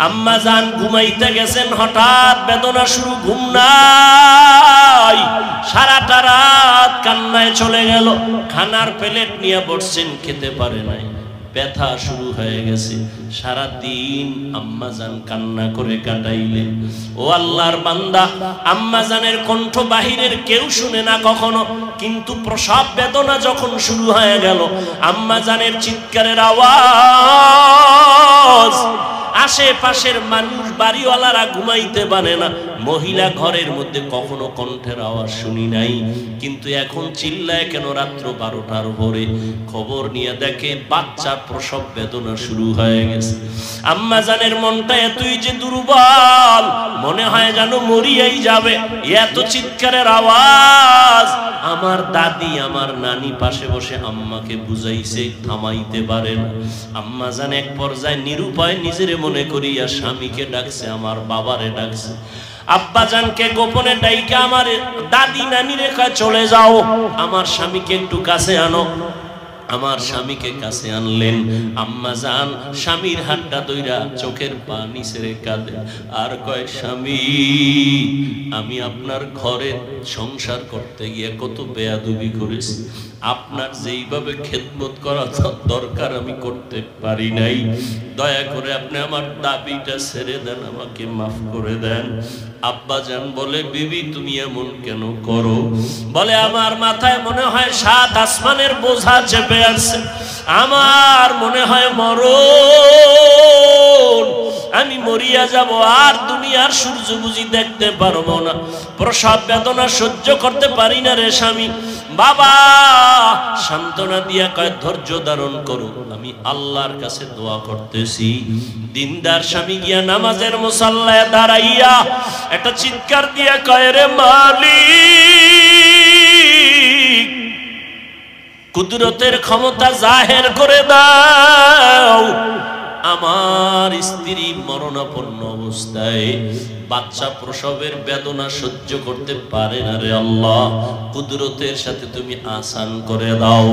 আম্মা জান ঘুমাইতে গেছেন, হঠাৎ বেদনা শুরু, ঘুম নাই, সারাটা রাত কান্নায় চলে গেল। খানার প্লেট নিয়ে বসছেন, খেতে পারে নাই, ব্যথা শুরু হয়ে গেছে। সারা দিন আম্মা জান কান্না করে কাটাইলেন। ও আল্লাহর বান্দা, আম্মা জানের কণ্ঠ বাহিরের কেউ শুনে না কখনো, কিন্তু প্রসব বেদনা যখন শুরু হয়ে গেল, আম্মা জানের চিৎকারের আওয়াজ, আশেপাশের মানুষ, বাড়িওয়ালারা ঘুমাইতে পারে না। মহিলা ঘরের মধ্যে কখনো কণ্ঠের আওয়াজ শুনি নাই, কিন্তু এখন চিল্লায় কেন রাত্র 12টার ভোরে? খবর নিয়ে দেখে বাচ্চার প্রসব বেদনা শুরু হয়ে গেছে। আম্মা জানের মনটা এতই যে দুর্বল, মনে হয় যেন মরিয়াই যাবে, এত চিৎকারের আওয়াজ। আমার দাদি, আমার নানি পাশে বসে আম্মাকে বুঝাইছে, থামাইতে পারে না। আম্মা জান এক পর্যায়ে নিরুপায় নিজের মনে করিয়া স্বামীকে ডাকছে, আমার বাবারে ডাকছে। আব্বা জানকে গোপনে ডাইকা আমার দাদি নানি রেখা চলে যাও, আমার স্বামীকে একটু কাছে আনো। আমার স্বামীকে কাছে আনলেন। আম্মা জান স্বামীর হাতটা ধইরা চোখের পানি ছেড়ে কাঁদে আর কয়, স্বামী, আমি আপনার ঘরে সংসার করতে গিয়ে কত বেয়াদবি করেছি, আপনার যেইভাবে খেদমত করা দরকার আমি করতে পারি নাই, দয়া করে আপনি আমার দাবিটা ছেড়ে দেন, আমাকে মাফ করে দেন। আব্বা জান বলে, বিবি তুমি এমন কেন করো? বলে, আমার মাথায় মনে হয় 7 আসমানের বোঝা চেপে আছে, আমার মনে হয় মরণ, আমি মরিয়া যাব, আর দুনিয়ার সূর্য বুঝি দেখতে পারবো না, প্রসব বেদনা সহ্য করতে পারি না রে স্বামী। বাবা সান্ত্বনা দিয়া কয়, ধৈর্য ধারণ করো, আমি আল্লাহর কাছে দোয়া করতেছি। দিনদার স্বামী গিয়া নামাজের মুসাল্লায় দাঁড়াইয়া একটা চিৎকার দিয়া কয়, রে মালিক, কুদরতের ক্ষমতা জাহের করে দাও, আমার স্ত্রী মরণাপন্ন অবস্থায় বাচ্চা প্রসবের বেদনা সহ্য করতে পারে না রে আল্লাহ, কুদরতের সাথে তুমি আসান করে দাও।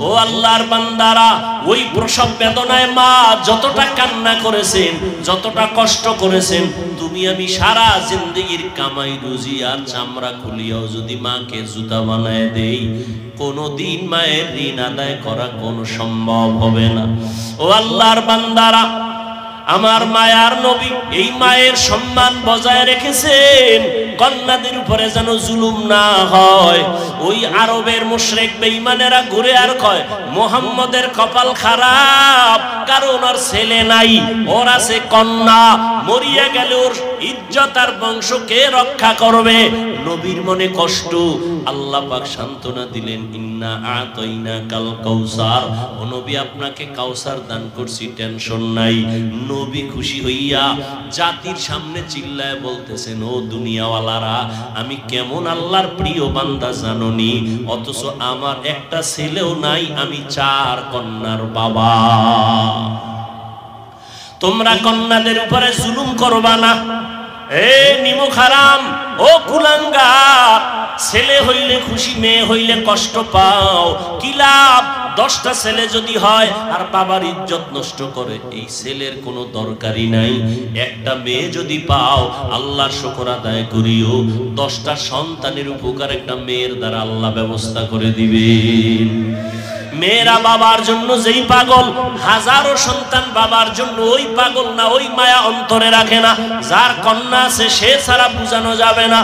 ও আল্লাহর বান্দারা, ওই প্রসব বেদনায় মা যতটা কান্না করেছেন, যতটা কষ্ট করেছেন, তুমি আমি সারা জিন্দেগির কামাই রুজি আর চামড়া খুলিয়াও যদি মাকে জুতা বানায় দেই, কোনদিন মায়ের ঋণ আদায় করা কোনো সম্ভব হবে না। ও আল্লাহর বান্দারা, আমার মায়ার নবী এই মায়ের সম্মান বজায় রেখেছেন, কন্যাদের উপরে যেন জুলুম না হয়। ওই আরবের মুশরিক বেঈমানেরা ঘুরে আর কয়, মুহাম্মদের কপাল খারাপ, কারণ ওর ছেলে নাই, ওর আছে কন্যা, মরিয়া গেলে ওর ইজ্জত আর বংশ কে রক্ষা করবে? নবীর মনে কষ্ট, আল্লাহ পাক সান্ত্বনা দিলেন, ইন্না আতাইনা কাল কাউসার, ও নবী আপনাকে কাউসার দান করছি, টেনশন নাই। নবী খুশি হইয়া জাতির সামনে চিল্লায় বলতেছেন, ও দুনিয়াওয়ালারা, আমি কেমন আল্লাহর প্রিয় বান্দা জাননি, অথচ আমার একটা ছেলেও নাই, আমি 4 কন্যার বাবা। তোমরা কন্যাদের উপরে জুলুম করবা না, এ নিমক হারাম, ও কুলাঙ্গার, ছেলে হইলে খুশি, মেয়ে হইলে কষ্ট পাও, কি লাভ? 10টা ছেলে যদি হয় আর বাবার ইজ্জত নষ্ট করে, এই ছেলের কোনো দরকারই নাই। একটা মেয়ে যদি পাও, আল্লাহর শুকর আদায় করিও, 10টা সন্তানের উপকার একটা মেয়ের দ্বারা আল্লাহ ব্যবস্থা করে দিবেন। মেয়েরা বাবার জন্য যেই পাগল, হাজারো সন্তান বাবার জন্য ওই পাগল না, ওই মায়া অন্তরে রাখে না। যার কন্যা আছে সে ছাড়া বুঝানো যাবে না।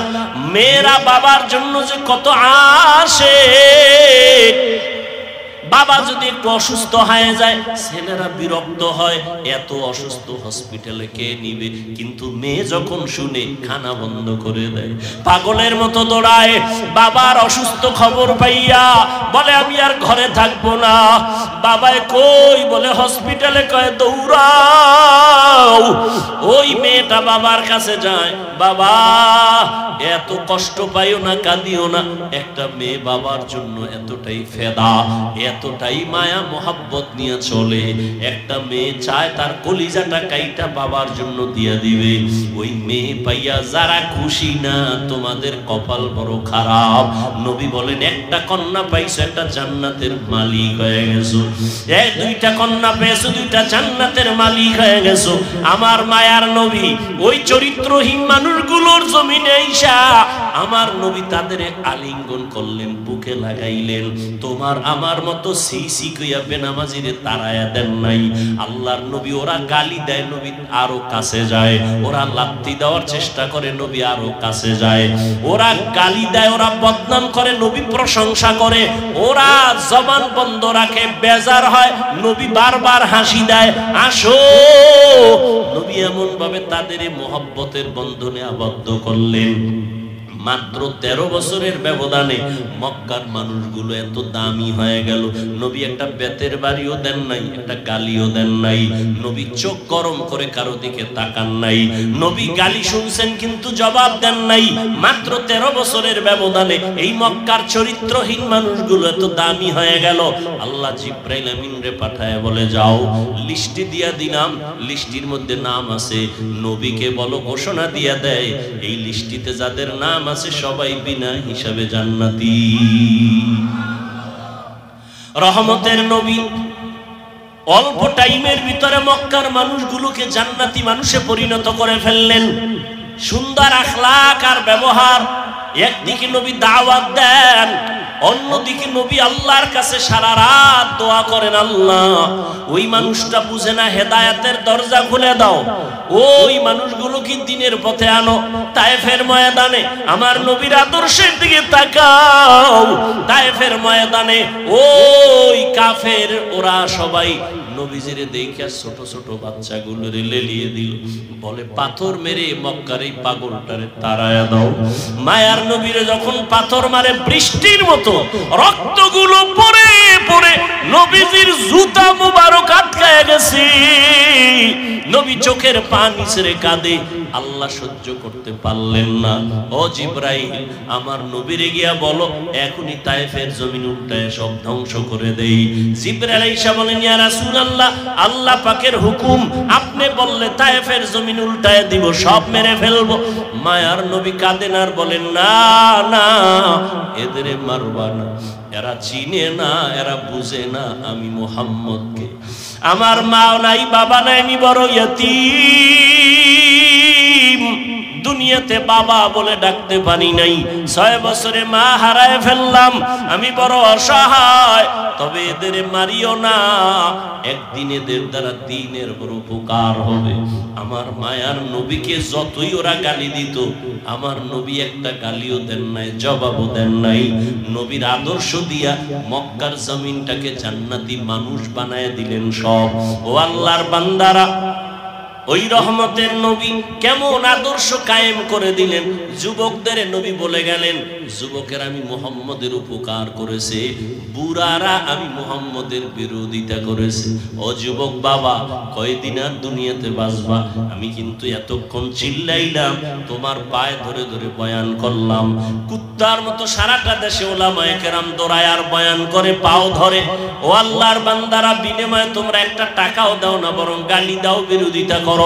মেয়েরা বাবার জন্য যে কত আসে, বাবা যদি একটু অসুস্থ হয়ে যায়, ছেলেরা বিরক্ত হয়, এত অসুস্থ, হসপিটালে কে নিবে? কিন্তু মেয়ে যখন শুনে, খানা বন্ধ করে দেয়, পাগলের মতো দৌড়ায়। বাবার অসুস্থ খবর পাইয়া বলে, আমি আর ঘরে থাকবো না। বাবায় কই? বলে হসপিটালে। কয় দৌড়াও। ওই মেয়েটা মেয়েটা বাবার কাছে যায়, বাবা এত কষ্ট পাইও না, কাঁদিও না। একটা মেয়ে বাবার জন্য এতটাই ফেদা, এতটাই মায়া মোহাব্বত নিয়ে চলে। একটা মেয়ে চায় তার কলিজাটা কাইটা বাবার জন্য দিয়া দিবে। ওই মেয়ে পাইয়া যারা খুশি না, তোমাদের কপাল বড় খারাপ। নবী বলেন একটা কন্যা পাইছো, একটা জান্নাতের মালিক হয়ে গেছো। দুইটা কন্যা পেয়েছো, দুইটা জান্নাতের মালিক হয়ে গেছো। আমার মায়ার নবী ওই চরিত্রহীন মানুষগুলোর জমিনে আইসা আমার নবী তাদের আলিঙ্গন করলেন, বুকে লাগাইলেন। তোমার আমার মতো সিসি কইয়া বেনামাজিরে তাড়ায়া দেন নাই। আল্লাহর নবী ওরা গালি দেয়, নবী আরো কাছে যায়। ওরা লাথি দেওয়ার চেষ্টা করে, নবী আরো কাছে যায়। ওরা গালি দেয়, ওরা বদনাম করে, নবী প্রশংসা করে। ওরা জবান বন্ধ রাখে, বেজার হয়, নবী বারবার হাসি দেয়, আসো। নবী এমন ভাবে তাদের মোহাব্বতের বন্ধনে আবদ্ধ করলেন। মাত্র 13 বছরের ব্যবধানে মক্কার মানুষগুলো এত দামি হয়ে গেল। নবী একটা বেতের বাড়িও দেন নাই, একটা গালিও দেন নাই। নবী চোখ গরম করে কারো দিকে তাকান নাই। নবী গালি শুনছেন কিন্তু জবাব দেন নাই। মাত্র 13 বছরের ব্যবধানে এই মক্কার চরিত্রহীন মানুষগুলো এত দামি হয়ে গেল। আল্লাহ জিব্রাইল আমিন রে পাঠায় বলে, যাও লিস্টি দিয়া দিলাম, লিস্টির মধ্যে নাম আছে। নবীকে বলো ঘোষণা দিয়া দেয়, এই লিস্টিতে যাদের নাম আছে সবাই বিনা হিসাবে জান্নাতি। রহমতের নবী অল্প টাইমের ভিতরে মক্কার মানুষগুলোকে জান্নাতি মানুষে পরিণত করে ফেললেন। সুন্দর আখলাক আর ব্যবহার। একদিকে নবী দাওয়াত দেন, অন্যদিকে নবী আল্লাহর কাছে সারা রাত দোয়া করেন, আল্লাহ ওই মানুষটা বুঝে না, হেদায়েতের দরজা খুলে দাও, ওই মানুষগুলো কি দিনের পথে আনো। তায়েফের ময়দানে আমার নবীর আদর্শের দিকে তাকাও। তায়েফের ময়দানে ওই কাফের ওরা সবাই নবীজিরে দেখে ছোট ছোট বাচ্চাগুলো লেলিয়ে দিল, বলে পাথর মেরে মক্কার এই পাগলটারে তাড়ায়া দাও। মায়ার নবীরে যখন পাথর মারে বৃষ্টির মতো রক্তগুলো পড়ে পড়ে নবীজির জুতা মুবারক আটকায় গেছে। নবী চোখের পানি ছেড়ে কাঁদে। আল্লাহ সহ্য করতে পারলেন না। ও জিব্রাইল, আমার নবীরে গিয়া বলো এখনই তায়েফের জমিন উল্টায় সব ধ্বংস করে দেই। জিব্রাইল আইসা বলেন, ইয়া রাসূলুল্লাহ, আল্লাহ পাকের হুকুম, আপনি বললে তায়েফের জমিন উল্টায় দিব, সব মেরে ফেলবো। মায়ার নবী কাঁদেন আর বলেন, না না, এদের মারবা না, এরা চিনে না, এরা বুঝে না আমি মুহাম্মদকে। আমার মা নাই, বাবা নাই, আমি বড় ইয়তীম। দুনিয়াতে বাবা বলে ডাকতে পারি নাই। 6 বছরে মা হারায় ফেললাম, আমি বড় অসহায়। তবে এদের মারিও না, একদিন এদের দ্বারা দিনের বড় উপকার হবে। আমার মায়ার নবীকে যতই ওরা গালি দিত, আমার নবী একটা গালিও দেন নাই, জবাবও দেন নাই। নবীর আদর্শ দিয়া মক্কার জমিনটাকে জান্নাতি মানুষ বানায় দিলেন সব। ও আল্লাহর বান্দারা, ওই রহমতের নবী কেমন আদর্শ কায়েম করে দিলেন। যুবকদের নবী বলে গেলেন, যুবকের আমি মুহাম্মদের উপকার করেছে, বুড়ারা আমি মুহাম্মদের বিরোধিতা করেছে। ও যুবক বাবা, কয়দিন আর দুনিয়াতে বাঁচবা? আমি কিন্তু এতক্ষণ চিল্লাইলাম, তোমার পায়ে ধরে ধরে বয়ান করলাম। কুত্তার মতো সারাটা দেশে ওলামায়ে কেরাম দৌড়ায় আর বয়ান করে, পাও ধরে। ও আল্লাহর বান্দারা, বিনিময়ে তোমরা একটা টাকাও দাও না, বরং গালি দাও, বিরোধিতা করো।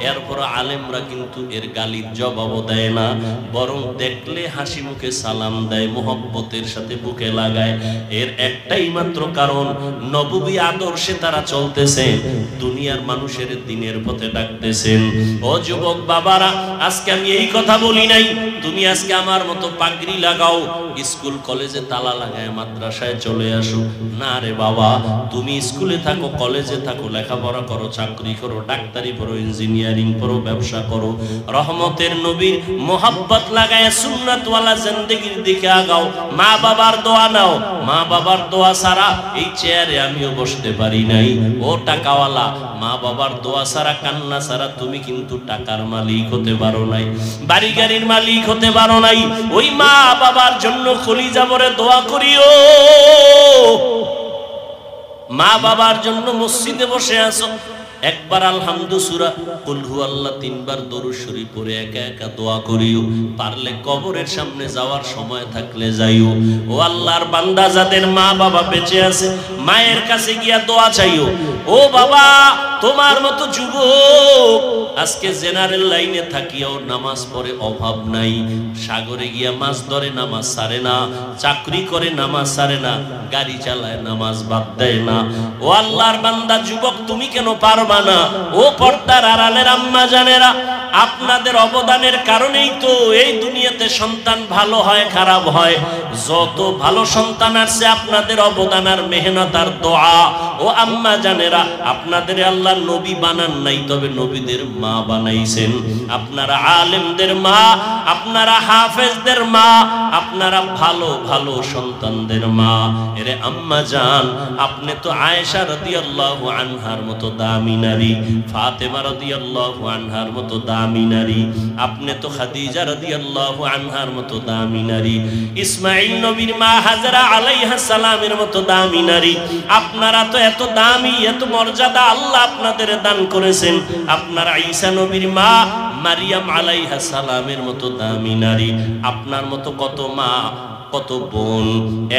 এরপর আলেমরা কিন্তু এর গালির জবাবও দেয় না, বরং দেখলে হাসি মুখে সালাম দেয়, মোহব্বতের সাথে বুকে লাগায়। এর একটাই মাত্র কারণ, নববী আদর্শে তারা চলতেছে, দুনিয়ার মানুষের দিনের পথে ডাকতেছেন। ও যুবক বাবারা, আজকে আমি এই কথা বলি নাই তুমি আজকে আমার মতো পাগড়ি লাগাও, স্কুল কলেজে তালা লাগায় মাদ্রাসায় চলে আসো। না রে বাবা, তুমি স্কুলে থাকো, কলেজে থাকো, লেখাপড়া করো, চাকরি করো, ডাক্তারি পড়ো, ইঞ্জিনিয়ারিং পড়ো, ব্যবসা করো, রহমতের নবীর মোহাব্বত লাগায় সুন্নাতওয়ালা জিন্দেগির দিকে আগাও। মা বাবার দোয়া নাও, মা বাবার দোয়া ছাড়া এই চেয়ারে আমিও বসতে পারি নাই। ও টাকাওয়ালা, মা বাবার দোয়া ছাড়া, কান্না ছাড়া তুমি কিন্তু টাকার মালিক হতে পারো নাই, বাড়ি গাড়ির মালিক হতে পারো নাই। ওই মা বাবার জন্য কলিজা ভরে দোয়া করিও। মা বাবার জন্য মসজিদে বসে আছো, একবার আলহামদু সূরা কুল হুয়াল্লাহ 3 বার দরুদ শরীফ পড়ে একা একা দোয়া করিও। পারলে কবরের সামনে যাওয়ার সময় থাকলে যাইও। ও আল্লাহর বান্দা, যাদের মা বাবা বেঁচে আছে মায়ের কাছে গিয়া দোয়া চাইও। ও বাবা, তোমার মতো যুবক আজকে জেনারেল লাইনে থাকিও নামাজ পড়ে অভাব নাই, সাগরে গিয়া মাছ ধরে নামাজ ছাড়ে না, চাকরি করে নামাজ ছাড়ে না, গাড়ি চালায় নামাজ বাদ দেয় না। ও আল্লাহর বান্দা যুবক, তুমি কেন পারবা না? ও পর্দার আড়ালের আম্মা জানেরা, আপনাদের অবদানের কারণেই তো এই দুনিয়াতে সন্তান ভালো হয় খারাপ হয়। যত ভালো সন্তান আসছে আপনাদের অবদান আর মেহনত আর দোয়া। ও আম্মা জানেরা, আপনাদের আল্লাহ নবী বানান নাই, তবে নবীদের মা বানাইছেন। আপনারা আলেমদের মা, আপনারা হাফেজদের মা, আপনারা ভালো ভালো সন্তানদের মা। এরে আম্মা জান, আপনি তো আয়েশা রাদিয়াল্লাহু আনহার মতো দামি নারী, ফাতেমা রাদিয়াল্লাহু আনহার মতো দামি নারী, আপনি তো খাদিজা রাদিয়াল্লাহু আনহার মতো দামি নারী, ইসমাঈল নবীর মা হাজরা আলাইহা সালামের মতো দামি নারী। আপনারা তো এত দামি, এত মর্যাদা আল্লাহ আপনাদের দান করেছেন। আপনারা ঈসা নবীর মা মারিয়াম আলাইহা সালামের মতো দামি নারী। আপনার মতো কত মা, কত বোন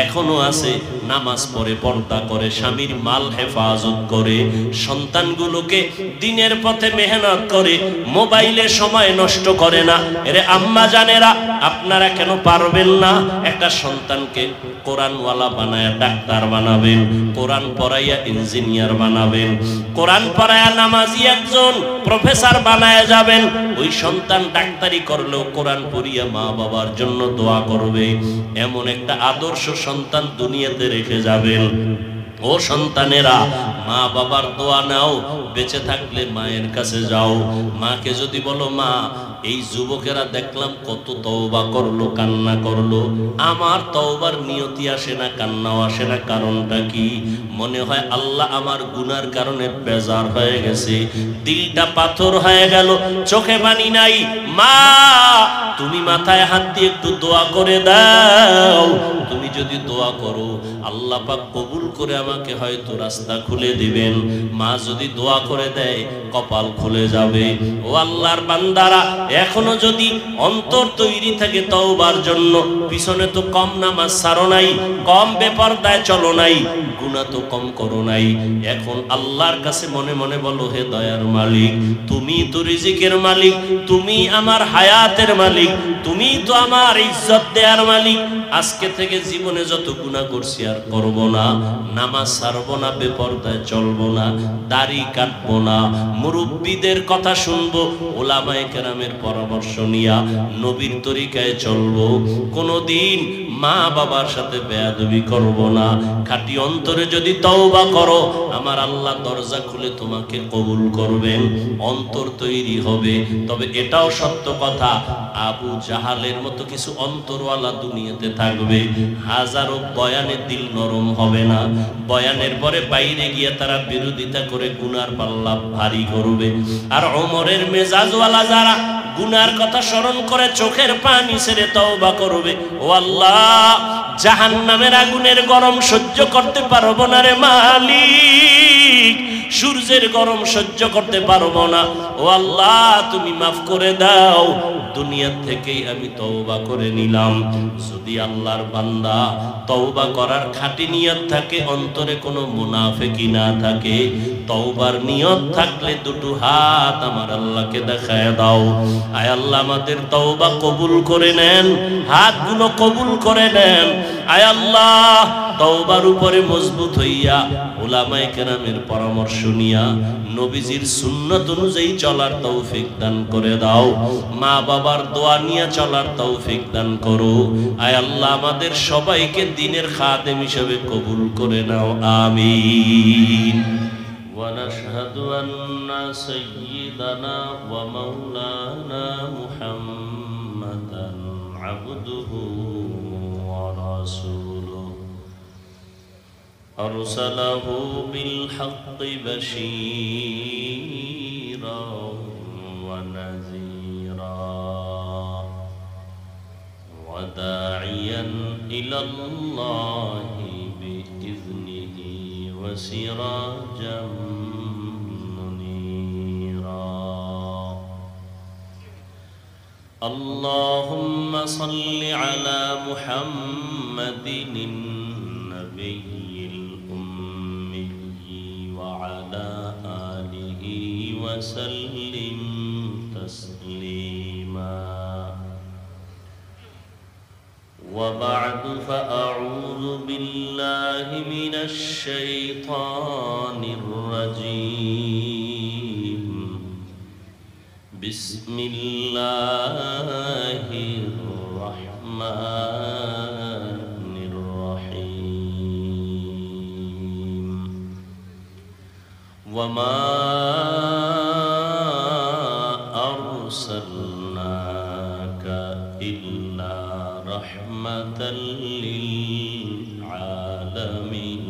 এখনো আছে নামাজ পড়ে, পর্দা করে, স্বামীর মাল হেফাজত করে, সন্তানগুলোকে দিনের পথে মেহনত করে, মোবাইলে সময় নষ্ট করে না। এরে আম্মা জানেরা, আপনারা কেন পারবেন না? একটা সন্তানকে কোরআনওয়ালা বানায়া ডাক্তার বানাবেন, কোরআন পড়াইয়া ইঞ্জিনিয়ার বানাবেন, কোরআন পড়াইয়া নামাজি একজন প্রফেসর বানায়া যাবেন। ওই সন্তান ডাক্তারি করলেও কোরআন পড়িয়া মা বাবার জন্য দোয়া করবে। এমন একটা আদর্শ সন্তান দুনিয়াতে রেখে যাবেন। ও সন্তানেরা, মা বাবার দোয়া নাও, বেঁচে থাকলে মায়ের কাছে যাও। মাকে যদি বলো, মা এই যুবকেরা দেখলাম কত তওবা করলো, কান্না করলো, আমার তওবার নিয়তি আসে না, কান্নাও আসে না, কারণটা কি? মনে হয় আল্লাহ আমার গুনার কারণে বেজার হয়ে গেছে, দিলটা পাথর হয়ে গেল, চোখে পানি নাই। মা, তুমি মাথায় হাত দিয়ে একটু দোয়া করে দাও। তুমি যদি দোয়া করো, আল্লাহ পাক কবুল করে আমাকে হয়তো রাস্তা খুলে দিবেন। মা যদি দোয়া করে দেয়, কপাল খুলে যাবে। ও আল্লাহর বান্দারা, এখনো যদি অন্তর তৈরি থাকে তওবার জন্য, পিছনে তো কম নামাজ ছাড়ো নাই, কম বেপরদায় চলো নাই, গুনাহ তো কম করো নাই। এখন আল্লাহর কাছে মনে মনে বলো, হে দয়ার মালিক, তুমি তো রিজিকের মালিক, তুমি আমার হায়াতের মালিক, তুমি তো আমার ইজ্জত দেওয়ার মালিক। আজকে থেকে জীবনে যত গুনাহ করছি আর করব না, নামাজ ছাড়বো না, বেপরদায় চলবো না, দাড়ি কাটবো না, মুরব্বীদের কথা শুনবো, ওলামায়ে কেরামের পরামর্শ নিয়া নবীর তরিকায় চলবো। কোনোদিন মা বাবার সাথে বেয়াদবি করব না। খাঁটি অন্তরে যদি তওবা করো, আমার আল্লাহ দরজা খুলে তোমাকে কবুল করবেন, অন্তর তৈরি হবে। তবে এটাও সত্য কথা, আবু জাহালের মতো কিছু অন্তরওয়ালা দুনিয়াতে থাকবে, হাজারো বয়ানে দিল নরম হবে না, বয়ানের পরে বাইরে গিয়ে তারা বিরোধিতা করে গুনার পাল্লা ভারী করবে। আর ওমরের মেজাজওয়ালা যারা গুনার কথা স্মরণ করে চোখের পানি ছেড়ে তওবা করবে, ও আল্লাহ, জাহান্নামের আগুনের গরম সহ্য করতে পারবো না রে মালিক, সূর্যের গরম সহ্য করতে পারবো না। ও আল্লাহ, তুমি মাফ করে দাও, দুনিয়া থেকেই আমি তওবা করে নিলাম। যদি আল্লাহর বান্দা তওবা করার খাঁটি নিয়ত থাকে, অন্তরে কোনো মুনাফিকি না থাকে, তওবার নিয়ত থাকলে দুটো হাত আমার আল্লাহকে দেখায় দাও। আয় আল্লাহ, আমাদের তওবা কবুল করে নেন, হাতগুলো কবুল করে নেন। আয় আল্লাহ, তওবার উপরে মজবুত হইয়া উলামায়ে কেরামের পরামর্শ নিয়া নবীজির সুন্নাত অনুযায়ী চলার তৌফিক দান করে দাও। মা বাবার দোয়া নিয়ে চলার তৌফিক দান করো। আয় আল্লাহ, আমাদের সবাইকে দ্বীনের খাদেম হিসেবে কবুল করে নাও, আমিন। ওয়া নাশহাদু আন্না সাইয়্যিদানা ওয়া মাওলানা মুহাম্মাদান আবদুহু ওয়া রাসূলুহু আরসালাহু বিল হাক্কি বাশীরা ওয়া নাযীরা ওয়া দাঈয়ান ইলাল্লাহি বিইذনিহি ওয়া সিরাজাম মুনীরা। اللهم صل على محمد النبي الأمي وعلى آله وسلم تسليما وبعد فأعوذ بالله من الشيطان الرجيم بسم الله الرحمن الرحيم وما أرسلناك إلا رحمة للعالمين.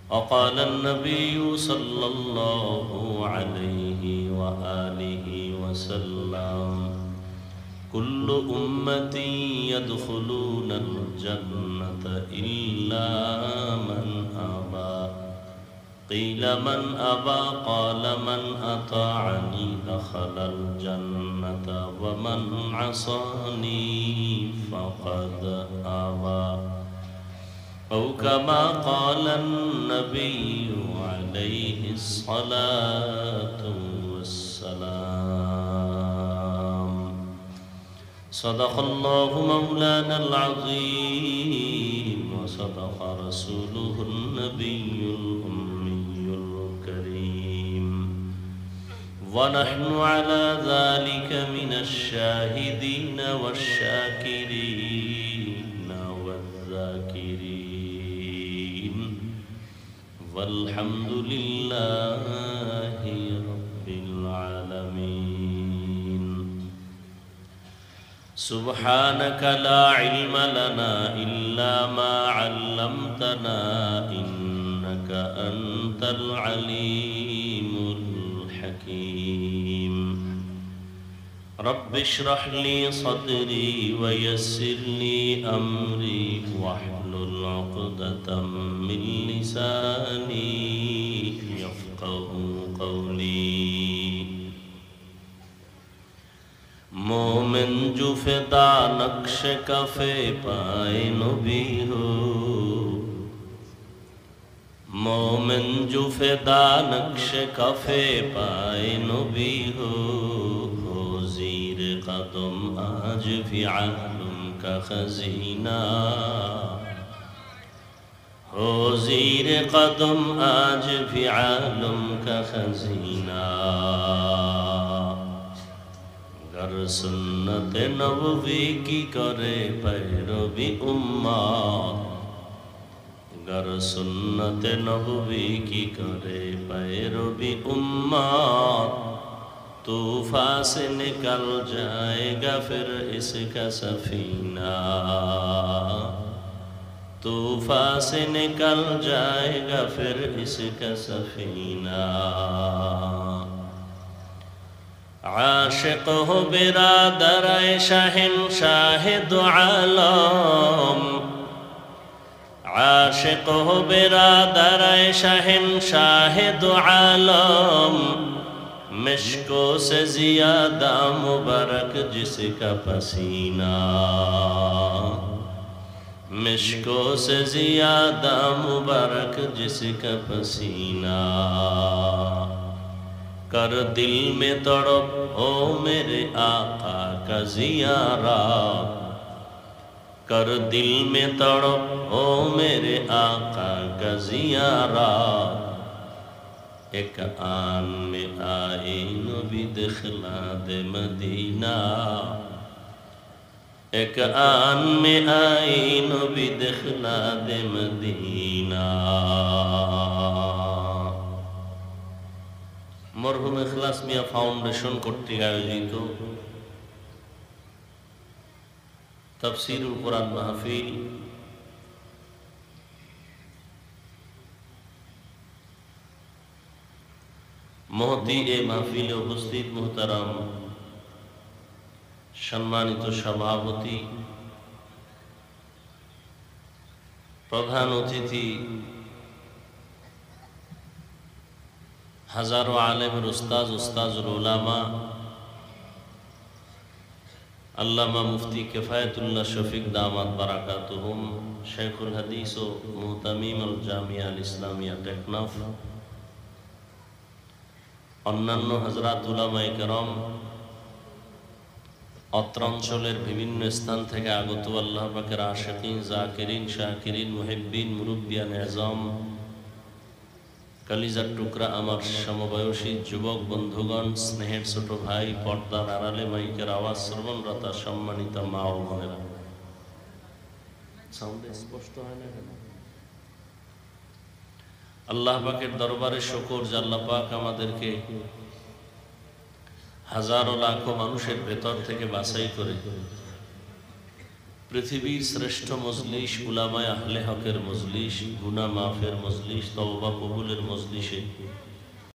وقال النبي صلى الله عليه وآله وسلم كل أمتي يدخلون الجنة إلا من أبى. قيل من أبى؟ قال من أطاعني دخل الجنة ومن عصاني فقد أبى. أو كما قال النبي عليه الصلاة والسلام. صدق الله مولانا العظيم وصدق رسوله النبي الأمي الكريم ونحن على ذلك من الشاهدين والشاكرين والذاكرين والحمد لله رب العالمين. سبحانك لا علم لنا إلا ما علمتنا إنك أنت العليم الحكيم. رب اشرح لي صدري ويسر لي أمري واحلل عقدة من لساني يفقه قولي. मोमिन जो फिदा नक्श कफे पाए नबी हो, मोमिन जो फिदा नक्श कफे पाए नबी हो ज़ीर कदम आज भी आलम का खजीना हो, ज़ीर कदम आज भी आलम का खजीना. गर सुन्नत नबवी की करे पैरवी उम्मत, गर सुन्नत नबवी की करे पैरवी उम्मत, तूफान से निकल जाएगा फिर इसका सफीना, तूफान से निकल जाएगा फिर इसका सफीना. आशिक हो बिरादर शहंशाह दो आलम, आशिक हो बिरादर शहंशाह दो आलम, मिश्को से ज़ियादा मुबारक जिसका पसीना, मिश्को से ज़ियादा मुबारक जिसका पसीना. कर दिल में तड़प हो मेरे आका का ज़ियारत, कर दिल में तड़प हो मेरे आका का ज़ियारत. एक आन में आए नबी दिखला दे मदीना, एक आन में आए नबी दिखला दे मदीना. মরহুম ইখলাস মিয়া ফাউন্ডেশন কর্তৃক আয়োজিত তাফসীরুল কুরআন মাহফিল মহতি এ মাহফিলে উপস্থিত মুহতারাম সম্মানিত সভাপতি, প্রধান অতিথি, হাজারো আলেমের উস্তাজ, উস্তাজুল উলামা আল্লামা মুফতি কিফায়াতুল্লাহ শফিক দামাত বারাকাতুহুম, শেখুল হাদিস ও মুহতামিম আল জামিয়া আল ইসলামিয়া টেকনাফ, অন্যান্য হযরত উলামায়ে কেরাম, অত্র অঞ্চলের বিভিন্ন স্থান থেকে আগত আল্লাহ পাকের আশিকিন, জাকিরিন, শাকিরিন, মুহিব্বিন, মুরব্বিয়ান আযম, কালিজার টুকরা আমার সমবয়সী যুবক বন্ধুগণ, স্নেহের ছোট ভাই, পর্দার আড়ালে মাইকের আওয়াজ শ্রবণরতা সম্মানিত মা ও বোনেরা, সাউন্ড স্পষ্ট হয় না কেন? আল্লাহ পাকের দরবারে শুকর যে আল্লাহ পাক আমাদেরকে হাজারো লাখো মানুষের ভেতর থেকে বাছাই করে পৃথিবীর শ্রেষ্ঠ মজলিস, উলামায়ে আহলে হকের মজলিস, গুনাহ মাফের মজলিস, তওবা কবুলের মজলিসে